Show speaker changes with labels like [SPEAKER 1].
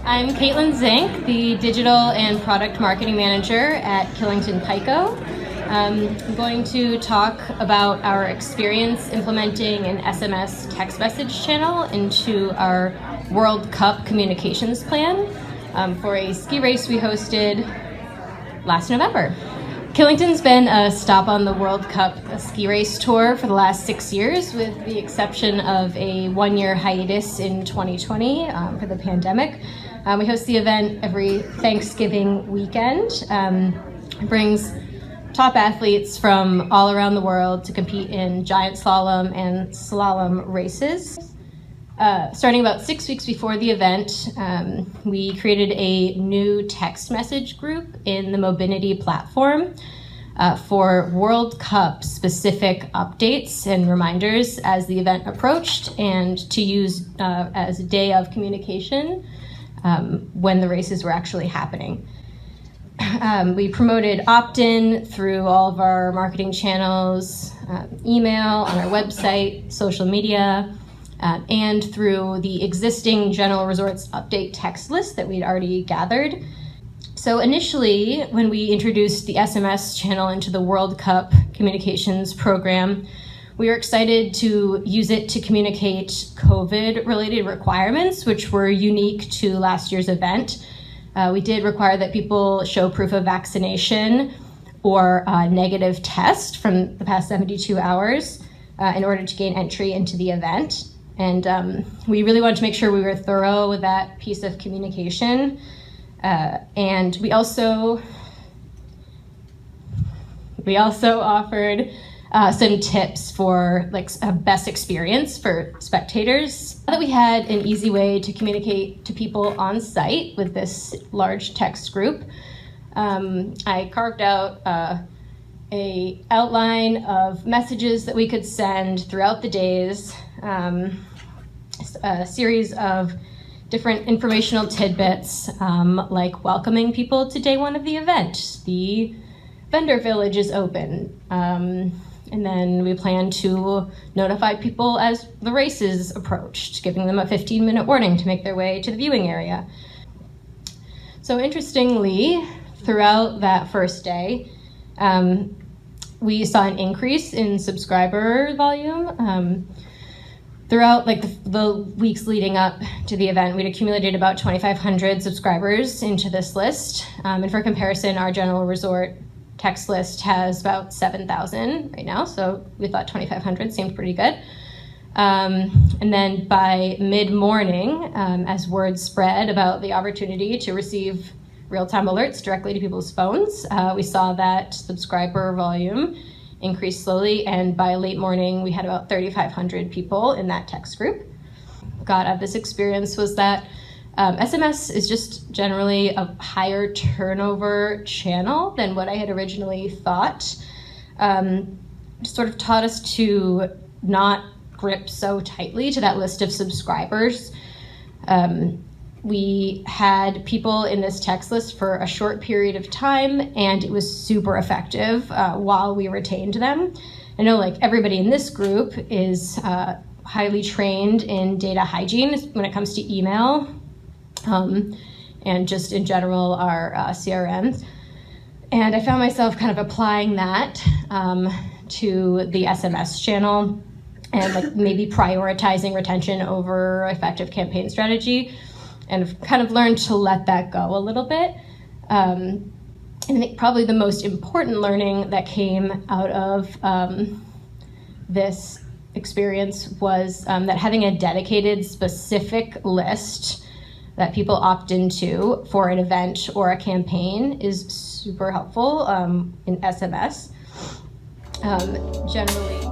[SPEAKER 1] I'm Kaitlyn Zink, the Digital and Product Marketing Manager at Killington I'm going to talk about our experience implementing an SMS text message channel into our World Cup communications plan for a ski race we hosted last November. Killington's been a stop on the World Cup ski race tour for the last 6 years, with the exception of a one-year hiatus in 2020 for the pandemic. We host the event every Thanksgiving weekend. It brings top athletes from all around the world to compete in giant slalom and slalom races. Starting about 6 weeks before the event, we created a new text message group in the Mobility platform for World Cup specific updates and reminders as the event approached, and to use as a day of communication when the races were actually happening. We promoted opt-in through all of our marketing channels, email, on our website, social media, and through the existing General Resorts update text list that we'd already gathered. So initially, when we introduced the SMS channel into the World Cup communications program, we were excited to use it to communicate COVID-related requirements, which were unique to last year's event. We did require that people show proof of vaccination or a negative test from the past 72 hours in order to gain entry into the event. And we really wanted to make sure we were thorough with that piece of communication. And we also offered some tips for like a best experience for spectators. Now that we had an easy way to communicate to people on site with this large text group, I carved out a outline of messages that we could send throughout the days, a series of different informational tidbits, like welcoming people to day one of the event. The vendor village is open. And then we plan to notify people as the races approached, giving them a 15-minute warning to make their way to the viewing area. So interestingly, throughout that first day, we saw an increase in subscriber volume. Throughout the weeks leading up to the event, we'd accumulated about 2,500 subscribers into this list. And for comparison, our General Resort text list has about 7,000 right now, so we thought 2,500 seemed pretty good. And then by mid-morning, as word spread about the opportunity to receive real-time alerts directly to people's phones, we saw that subscriber volume increase slowly, and by late morning, we had about 3,500 people in that text group. What got out of this experience was that SMS is just generally a higher turnover channel than what I had originally thought. Sort of taught us to not grip so tightly to that list of subscribers. We had people in this text list for a short period of time, and it was super effective while we retained them. I know everybody in this group is highly trained in data hygiene when it comes to email, and just in general our CRMs. And I found myself kind of applying that to the SMS channel and maybe prioritizing retention over effective campaign strategy, and I've kind of learned to let that go a little bit. And I think probably the most important learning that came out of this experience was that having a dedicated specific list that people opt into for an event or a campaign is super helpful in SMS. Generally,